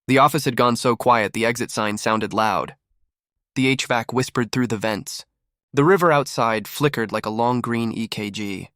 The office had gone so quiet the exit sign sounded loud. The HVAC whispered through the vents. The river outside flickered like a long green EKG.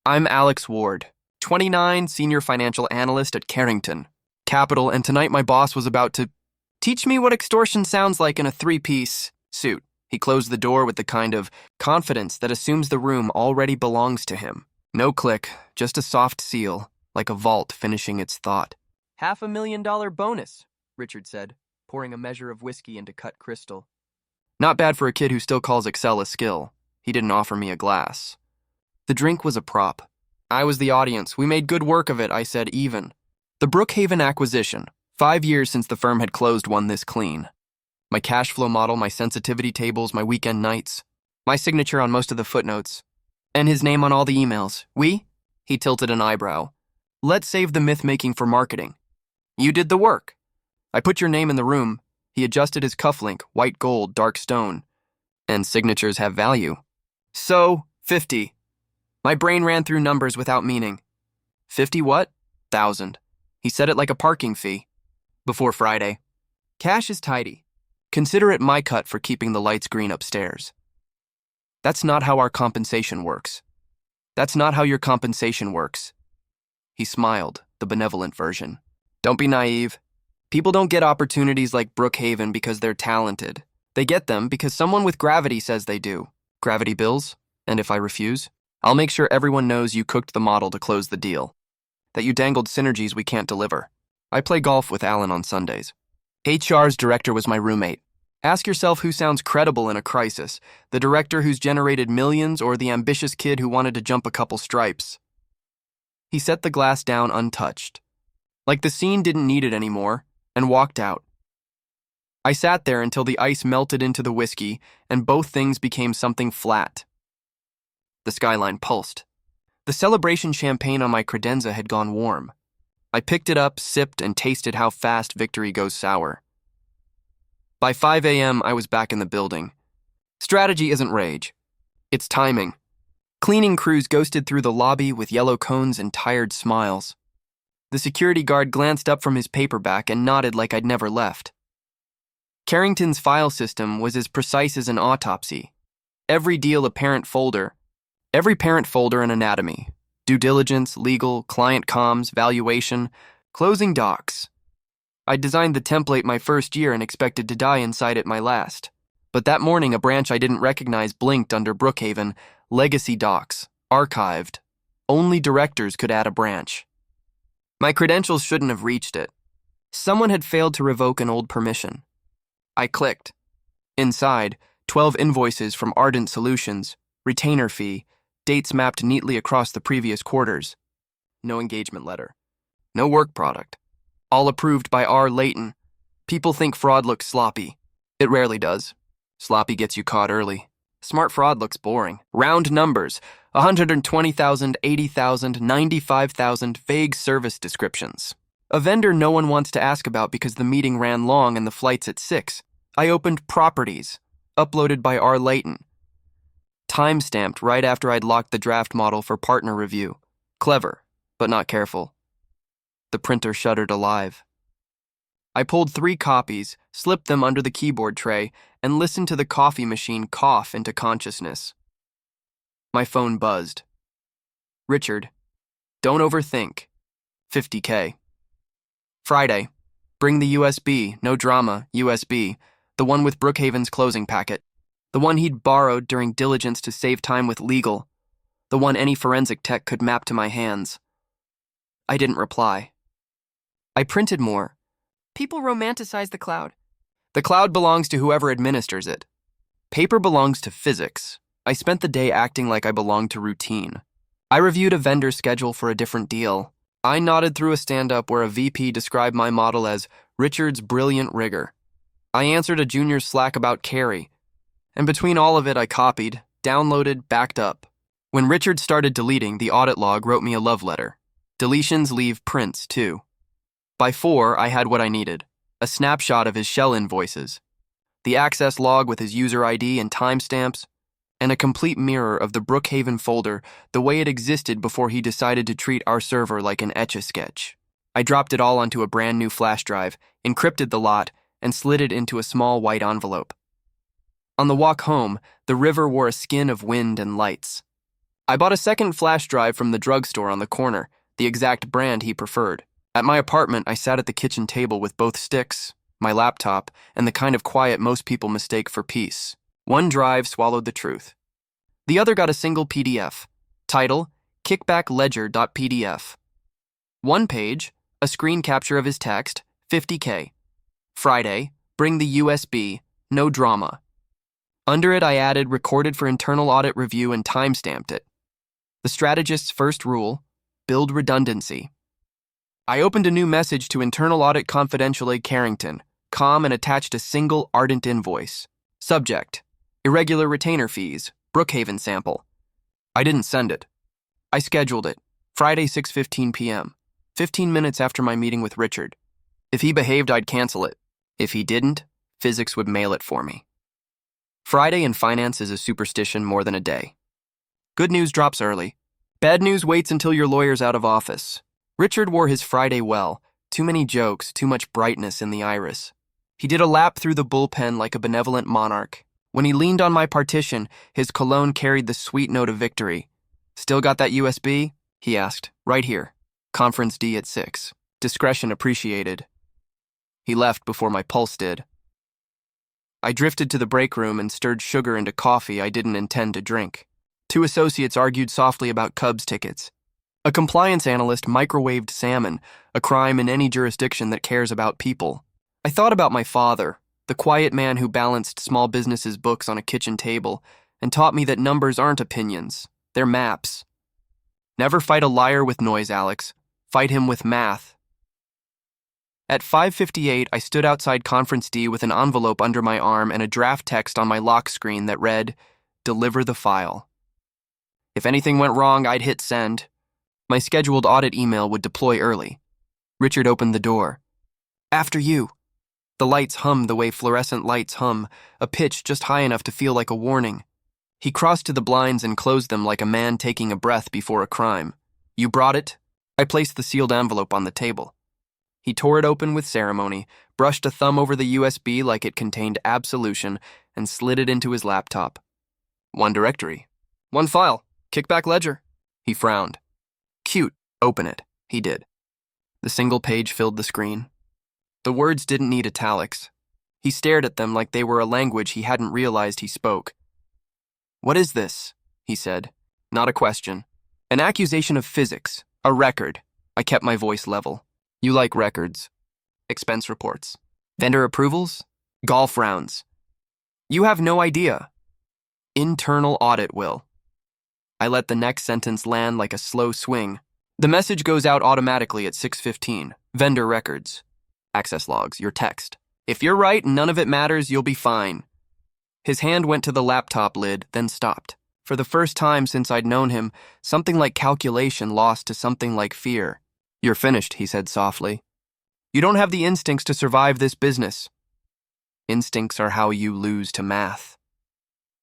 I'm Alex Ward, 29, senior financial analyst at Carrington Capital, and tonight my boss was about to teach me what extortion sounds like in a three-piece suit. He closed the door with the kind of confidence that assumes the room already belongs to him. No click, just a soft seal, like a vault finishing its thought. $500,000 bonus, Richard said, pouring a measure of whiskey into cut crystal. Not bad for a kid who still calls Excel a skill. He didn't offer me a glass. The drink was a prop. I was the audience. We made good work of it, I said, even. The Brookhaven acquisition. 5 years since the firm had closed one this clean. My cash flow model, my sensitivity tables, my weekend nights. My signature on most of the footnotes. And his name on all the emails. We? He tilted an eyebrow. Let's save the myth-making for marketing. You did the work. I put your name in the room. He adjusted his cufflink, white gold, dark stone. And signatures have value. So, 50. My brain ran through numbers without meaning. 50 what? 1,000. He said it like a parking fee. Before Friday. Cash is tidy. Consider it my cut for keeping the lights green upstairs. That's not how our compensation works. That's not how your compensation works. He smiled, the benevolent version. Don't be naive. People don't get opportunities like Brookhaven because they're talented. They get them because someone with gravity says they do. Gravity bills? And if I refuse, I'll make sure everyone knows you cooked the model to close the deal. That you dangled synergies we can't deliver. I play golf with Alan on Sundays. HR's director was my roommate. Ask yourself who sounds credible in a crisis, the director who's generated millions or the ambitious kid who wanted to jump a couple stripes. He set the glass down untouched, like the scene didn't need it anymore, and walked out. I sat there until the ice melted into the whiskey and both things became something flat. The skyline pulsed. The celebration champagne on my credenza had gone warm. I picked it up, sipped, and tasted how fast victory goes sour. By 5 a.m., I was back in the building. Strategy isn't rage. It's timing. Cleaning crews ghosted through the lobby with yellow cones and tired smiles. The security guard glanced up from his paperback and nodded like I'd never left. Carrington's file system was as precise as an autopsy. Every deal a parent folder, every parent folder an anatomy, due diligence, legal, client comms, valuation, closing docs. I designed the template my first year and expected to die inside it my last. But that morning, a branch I didn't recognize blinked under Brookhaven, legacy docs, archived. Only directors could add a branch. My credentials shouldn't have reached it. Someone had failed to revoke an old permission. I clicked. Inside, 12 invoices from Ardent Solutions, retainer fee, dates mapped neatly across the previous quarters. No engagement letter. No work product. All approved by R. Layton. People think fraud looks sloppy. It rarely does. Sloppy gets you caught early. Smart fraud looks boring. Round numbers. 120,000, 80,000, 95,000 vague service descriptions. A vendor no one wants to ask about because the meeting ran long and the flight's at 6. I opened properties. Uploaded by R. Layton. Time-stamped right after I'd locked the draft model for partner review. Clever, but not careful. The printer shuddered alive. I pulled 3 copies, slipped them under the keyboard tray, and listened to the coffee machine cough into consciousness. My phone buzzed. Richard, don't overthink. 50K. Friday, bring the USB, no drama, USB, the one with Brookhaven's closing packet, the one he'd borrowed during diligence to save time with legal, the one any forensic tech could map to my hands. I didn't reply. I printed more. People romanticize the cloud. The cloud belongs to whoever administers it. Paper belongs to physics. I spent the day acting like I belonged to routine. I reviewed a vendor schedule for a different deal. I nodded through a stand-up where a VP described my model as Richard's brilliant rigor. I answered a junior's Slack about Carrie. And between all of it, I copied, downloaded, backed up. When Richard started deleting, the audit log wrote me a love letter. Deletions leave prints, too. By 4, I had what I needed. A snapshot of his shell invoices, the access log with his user ID and timestamps, and a complete mirror of the Brookhaven folder the way it existed before he decided to treat our server like an Etch-a-Sketch. I dropped it all onto a brand new flash drive, encrypted the lot, and slid it into a small white envelope. On the walk home, the river wore a skin of wind and lights. I bought a second flash drive from the drugstore on the corner, the exact brand he preferred. At my apartment, I sat at the kitchen table with both sticks, my laptop, and the kind of quiet most people mistake for peace. One drive swallowed the truth. The other got a single PDF. Title, kickbackledger.pdf. One page, a screen capture of his text, 50K. Friday, bring the USB, no drama. Under it, I added recorded for internal audit review and timestamped it. The strategist's first rule, build redundancy. I opened a new message to Internal Audit Confidential A. Carrington, com, and attached a single ardent invoice. Subject, irregular retainer fees, Brookhaven sample. I didn't send it. I scheduled it, Friday 6:15 p.m., 15 minutes after my meeting with Richard. If he behaved, I'd cancel it. If he didn't, physics would mail it for me. Friday in finance is a superstition more than a day. Good news drops early. Bad news waits until your lawyer's out of office. Richard wore his Friday well. Too many jokes, too much brightness in the iris. He did a lap through the bullpen like a benevolent monarch. When he leaned on my partition, his cologne carried the sweet note of victory. Still got that USB? He asked. Right here. Conference D at 6. Discretion appreciated. He left before my pulse did. I drifted to the break room and stirred sugar into coffee I didn't intend to drink. Two associates argued softly about Cubs tickets. A compliance analyst microwaved salmon, a crime in any jurisdiction that cares about people. I thought about my father, the quiet man who balanced small businesses' books on a kitchen table and taught me that numbers aren't opinions, they're maps. Never fight a liar with noise, Alex. Fight him with math. At 5:58, I stood outside Conference D with an envelope under my arm and a draft text on my lock screen that read, "Deliver the file." If anything went wrong, I'd hit send. My scheduled audit email would deploy early. Richard opened the door. After you. The lights hummed the way fluorescent lights hum, a pitch just high enough to feel like a warning. He crossed to the blinds and closed them like a man taking a breath before a crime. You brought it? I placed the sealed envelope on the table. He tore it open with ceremony, brushed a thumb over the USB like it contained absolution, and slid it into his laptop. One directory. One file. Kickback ledger. He frowned. Cute. Open it. He did. The single page filled the screen. The words didn't need italics. He stared at them like they were a language he hadn't realized he spoke. What is this? He said. Not a question. An accusation of physics. A record. I kept my voice level. You like records. Expense reports. Vendor approvals? Golf rounds. You have no idea. Internal audit will. I let the next sentence land like a slow swing. The message goes out automatically at 6:15. Vendor records. Access logs, your text. If you're right and none of it matters, you'll be fine. His hand went to the laptop lid, then stopped. For the first time since I'd known him, something like calculation lost to something like fear. You're finished, he said softly. You don't have the instincts to survive this business. Instincts are how you lose to math.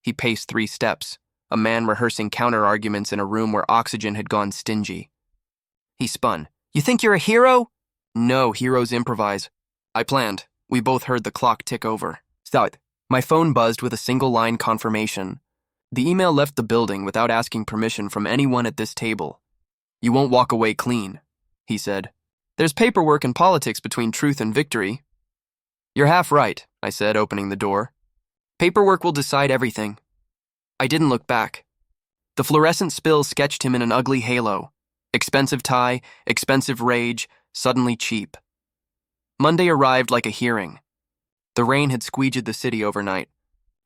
He paced 3 steps, a man rehearsing counter-arguments in a room where oxygen had gone stingy. He spun. You think you're a hero? No, heroes improvise. I planned. We both heard the clock tick over. Stop. My phone buzzed with a single-line confirmation. The email left the building without asking permission from anyone at this table. You won't walk away clean, he said. There's paperwork and politics between truth and victory. You're half right, I said, opening the door. Paperwork will decide everything. I didn't look back. The fluorescent spill sketched him in an ugly halo. Expensive tie, expensive rage, suddenly cheap. Monday arrived like a hearing. The rain had squeegeed the city overnight.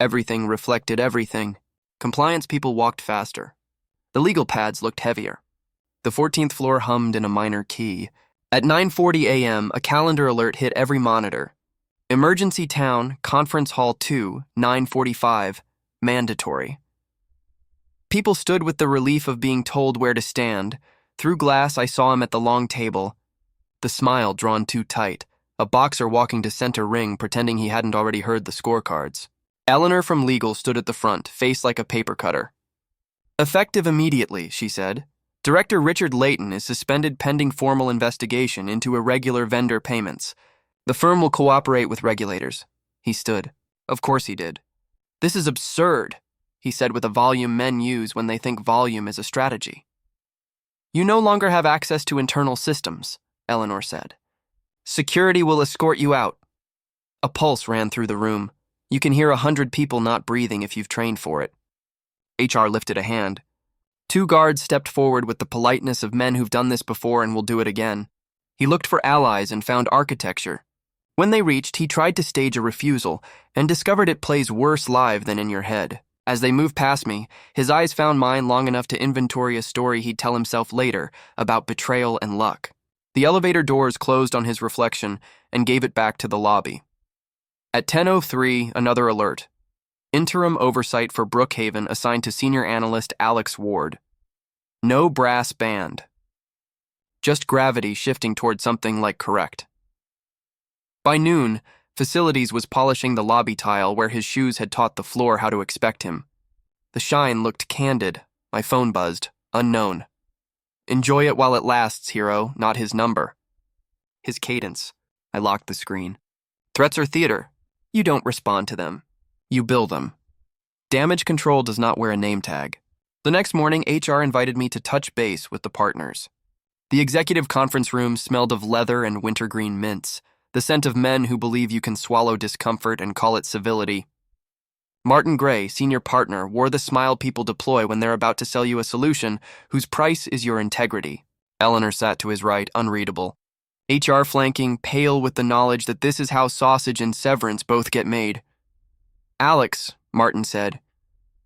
Everything reflected everything. Compliance people walked faster. The legal pads looked heavier. The 14th floor hummed in a minor key. At 9:40 a.m., a calendar alert hit every monitor. Emergency Town, Conference Hall 2, 9:45, mandatory. People stood with the relief of being told where to stand. Through glass, I saw him at the long table. The smile drawn too tight, a boxer walking to center ring pretending he hadn't already heard the scorecards. Eleanor from legal stood at the front, face like a paper cutter. Effective immediately, she said. Director Richard Layton is suspended pending formal investigation into irregular vendor payments. The firm will cooperate with regulators. He stood. Of course he did. This is absurd, he said with a volume men use when they think volume is a strategy. You no longer have access to internal systems, Eleanor said. Security will escort you out. A pulse ran through the room. You can hear 100 people not breathing if you've trained for it. HR lifted a hand. 2 guards stepped forward with the politeness of men who've done this before and will do it again. He looked for allies and found architecture. When they reached, he tried to stage a refusal and discovered it plays worse live than in your head. As they moved past me, his eyes found mine long enough to inventory a story he'd tell himself later about betrayal and luck. The elevator doors closed on his reflection and gave it back to the lobby. At 10:03, another alert. Interim oversight for Brookhaven assigned to senior analyst Alex Ward. No brass band. Just gravity shifting toward something like correct. By noon, Facilities was polishing the lobby tile where his shoes had taught the floor how to expect him. The shine looked candid. My phone buzzed. Unknown. Enjoy it while it lasts, hero, not his number. His cadence. I locked the screen. Threats are theater. You don't respond to them. You build them. Damage control does not wear a name tag. The next morning, HR invited me to touch base with the partners. The executive conference room smelled of leather and wintergreen mints, the scent of men who believe you can swallow discomfort and call it civility. Martin Gray, senior partner, wore the smile people deploy when they're about to sell you a solution whose price is your integrity. Eleanor sat to his right, unreadable. HR flanking, pale with the knowledge that this is how sausage and severance both get made. Alex, Martin said,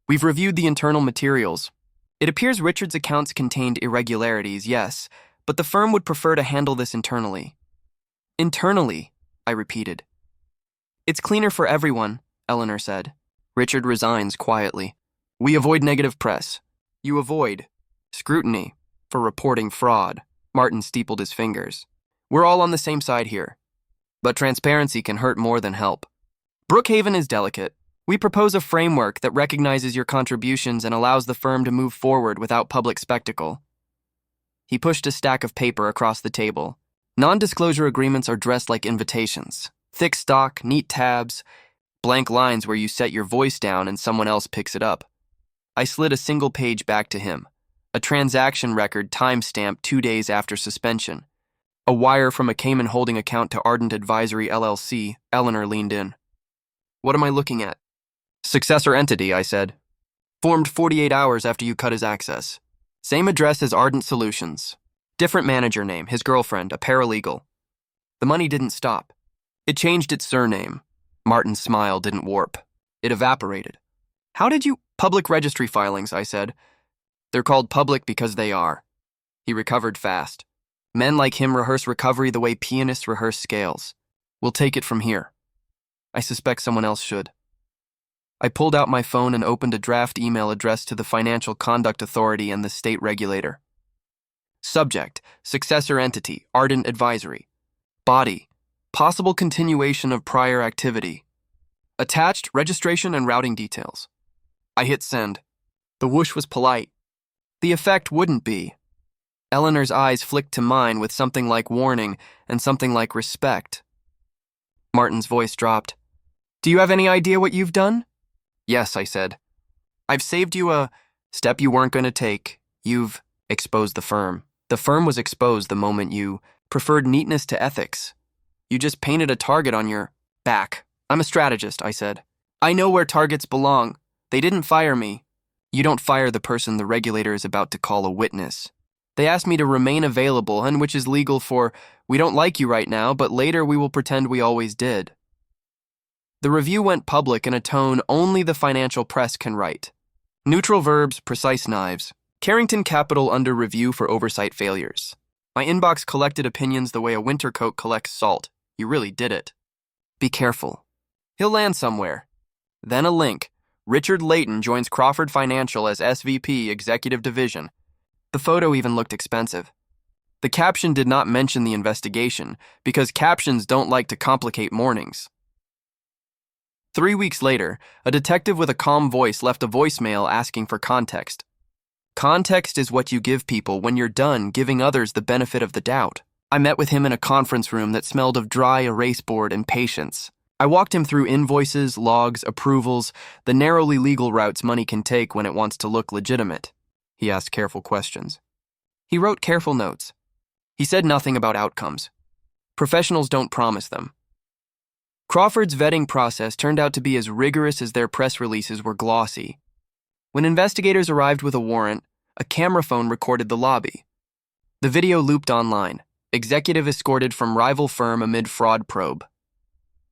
we've reviewed the internal materials. It appears Richard's accounts contained irregularities, yes, but the firm would prefer to handle this internally. Internally, I repeated. It's cleaner for everyone, Eleanor said. Richard resigns quietly. We avoid negative press. You avoid scrutiny for reporting fraud. Martin steepled his fingers. We're all on the same side here. But transparency can hurt more than help. Brookhaven is delicate. We propose a framework that recognizes your contributions and allows the firm to move forward without public spectacle. He pushed a stack of paper across the table. Non-disclosure agreements are dressed like invitations. Thick stock, neat tabs, blank lines where you set your voice down and someone else picks it up. I slid a single page back to him. A transaction record time-stamped 2 days after suspension. A wire from a Cayman holding account to Ardent Advisory LLC. Eleanor leaned in. What am I looking at? Successor entity, I said. Formed 48 hours after you cut his access. Same address as Ardent Solutions. Different manager name, his girlfriend, a paralegal. The money didn't stop. It changed its surname. Martin's smile didn't warp. It evaporated. How did you... Public registry filings, I said. They're called public because they are. He recovered fast. Men like him rehearse recovery the way pianists rehearse scales. We'll take it from here. I suspect someone else should. I pulled out my phone and opened a draft email addressed to the Financial Conduct Authority and the state regulator. Subject, successor entity, Ardent Advisory. Body, possible continuation of prior activity. Attached, registration and routing details. I hit send. The whoosh was polite. The effect wouldn't be. Eleanor's eyes flicked to mine with something like warning and something like respect. Martin's voice dropped. Do you have any idea what you've done? Yes, I said. I've saved you a step you weren't going to take. You've exposed the firm. The firm was exposed the moment you preferred neatness to ethics. You just painted a target on your back. I'm a strategist, I said. I know where targets belong. They didn't fire me. You don't fire the person the regulator is about to call a witness. They asked me to remain available, and which is legal for, we don't like you right now, but later we will pretend we always did. The review went public in a tone only the financial press can write. Neutral verbs, precise knives. Carrington Capital under review for oversight failures. My inbox collected opinions the way a winter coat collects salt. You really did it. Be careful. He'll land somewhere. Then a link. Richard Layton joins Crawford Financial as SVP, Executive Division. The photo even looked expensive. The caption did not mention the investigation, because captions don't like to complicate mornings. 3 weeks later, a detective with a calm voice left a voicemail asking for context. Context is what you give people when you're done giving others the benefit of the doubt. I met with him in a conference room that smelled of dry erase board and patience. I walked him through invoices, logs, approvals, the narrowly legal routes money can take when it wants to look legitimate. He asked careful questions. He wrote careful notes. He said nothing about outcomes. Professionals don't promise them. Crawford's vetting process turned out to be as rigorous as their press releases were glossy. When investigators arrived with a warrant, a camera phone recorded the lobby. The video looped online. Executive escorted from rival firm amid fraud probe.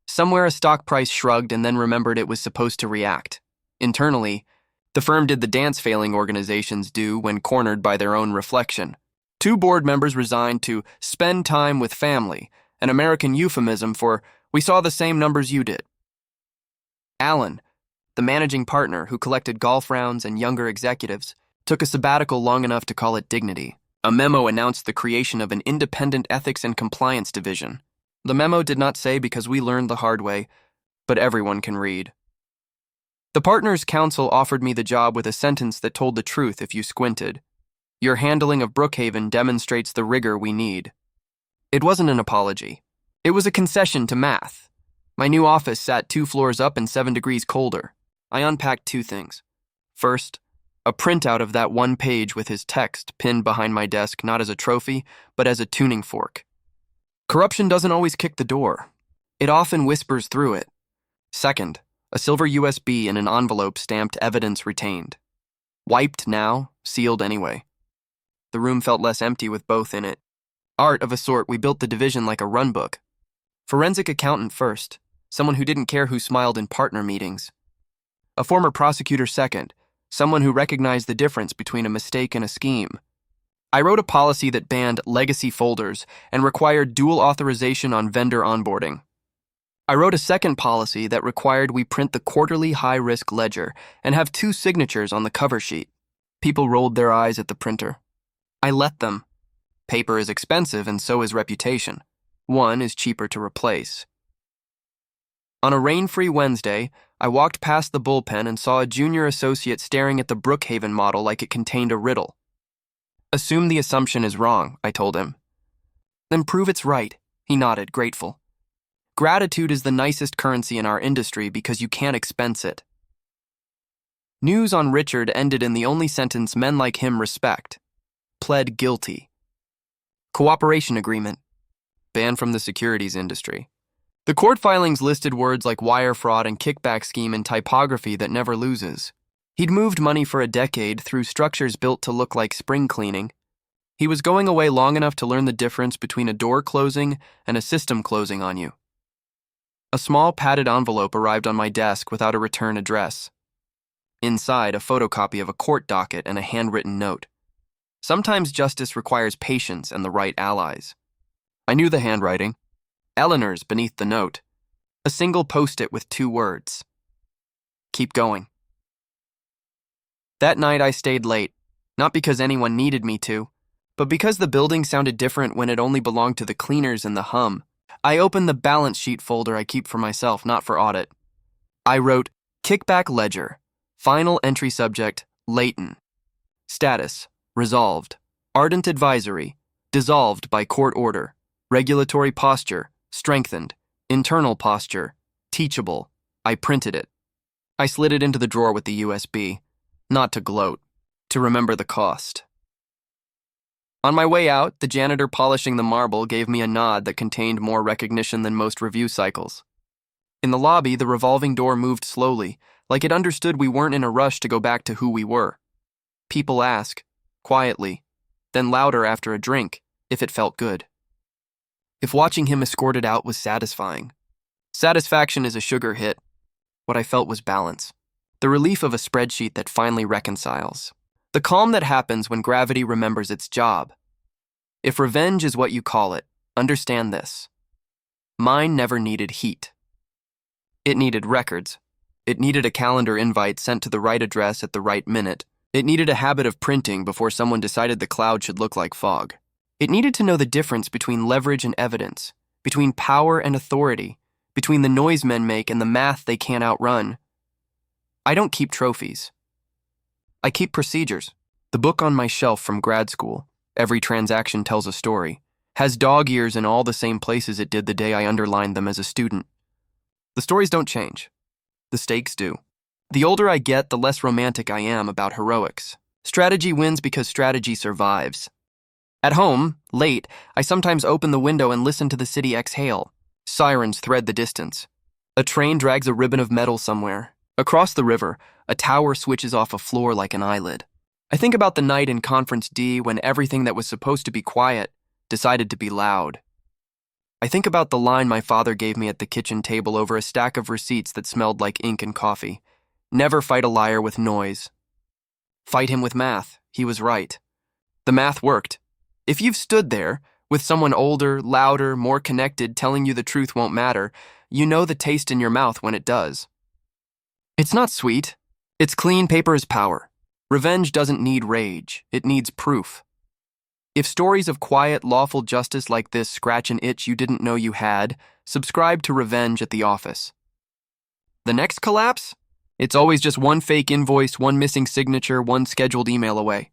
Somewhere a stock price shrugged and then remembered it was supposed to react. Internally, the firm did the dance failing organizations do when cornered by their own reflection. 2 board members resigned to spend time with family, an American euphemism for we saw the same numbers you did. Allen, the managing partner who collected golf rounds and younger executives, took a sabbatical long enough to call it dignity. A memo announced the creation of an independent ethics and compliance division. The memo did not say because we learned the hard way, but everyone can read. The partners' counsel offered me the job with a sentence that told the truth if you squinted. Your handling of Brookhaven demonstrates the rigor we need. It wasn't an apology. It was a concession to math. My new office sat 2 floors up and 7 degrees colder. I unpacked 2 things. First, a printout of that 1 page with his text pinned behind my desk not as a trophy, but as a tuning fork. Corruption doesn't always kick the door. It often whispers through it. Second, a silver USB in an envelope stamped evidence retained. Wiped now, sealed anyway. The room felt less empty with both in it. Art of a sort, we built the division like a runbook. Forensic accountant first, someone who didn't care who smiled in partner meetings. A former prosecutor second, someone who recognized the difference between a mistake and a scheme. I wrote a policy that banned legacy folders and required dual authorization on vendor onboarding. I wrote a second policy that required we print the quarterly high-risk ledger and have 2 signatures on the cover sheet. People rolled their eyes at the printer. I let them. Paper is expensive and so is reputation. One is cheaper to replace. On a rain-free Wednesday, I walked past the bullpen and saw a junior associate staring at the Brookhaven model like it contained a riddle. Assume the assumption is wrong, I told him. Then prove it's right, he nodded, grateful. Gratitude is the nicest currency in our industry because you can't expense it. News on Richard ended in the only sentence men like him respect. Pled guilty. Cooperation agreement. Banned from the securities industry. The court filings listed words like wire fraud and kickback scheme in typography that never loses. He'd moved money for a decade through structures built to look like spring cleaning. He was going away long enough to learn the difference between a door closing and a system closing on you. A small padded envelope arrived on my desk without a return address. Inside, a photocopy of a court docket and a handwritten note. Sometimes justice requires patience and the right allies. I knew the handwriting. Eleanor's beneath the note. A single post-it with 2 words. Keep going. That night I stayed late, not because anyone needed me to, but because the building sounded different when it only belonged to the cleaners and the hum. I opened the balance sheet folder I keep for myself, not for audit. I wrote, Kickback Ledger. Final entry subject, Leighton. Status, resolved. Ardent advisory, dissolved by court order. Regulatory posture, strengthened. Internal posture, teachable. I printed it. I slid it into the drawer with the USB. Not to gloat, to remember the cost. On my way out, the janitor polishing the marble gave me a nod that contained more recognition than most review cycles. In the lobby, the revolving door moved slowly, like it understood we weren't in a rush to go back to who we were. People ask, quietly, then louder after a drink, if it felt good. If watching him escorted out was satisfying. Satisfaction is a sugar hit. What I felt was balance. The relief of a spreadsheet that finally reconciles. The calm that happens when gravity remembers its job. If revenge is what you call it, understand this. Mine never needed heat. It needed records. It needed a calendar invite sent to the right address at the right minute. It needed a habit of printing before someone decided the cloud should look like fog. It needed to know the difference between leverage and evidence, between power and authority, between the noise men make and the math they can't outrun. I don't keep trophies. I keep procedures. The book on my shelf from grad school, Every Transaction Tells a Story, Has dog ears in all the same places it did the day I underlined them as a student. The stories don't change. The stakes do. The older I get, the less romantic I am about heroics. Strategy wins because strategy survives. At home, late, I sometimes open the window and listen to the city exhale. Sirens thread the distance. A train drags a ribbon of metal somewhere. Across the river, a tower switches off a floor like an eyelid. I think about the night in Conference D when everything that was supposed to be quiet decided to be loud. I think about the line my father gave me at the kitchen table over a stack of receipts that smelled like ink and coffee. Never fight a liar with noise. Fight him with math. He was right. The math worked. If you've stood there, with someone older, louder, more connected telling you the truth won't matter, you know the taste in your mouth when it does. It's not sweet. It's clean paper is power. Revenge doesn't need rage. It needs proof. If stories of quiet, lawful justice like this scratch an itch you didn't know you had, subscribe to Revenge at the office. The next collapse? It's always just one fake invoice, one missing signature, one scheduled email away.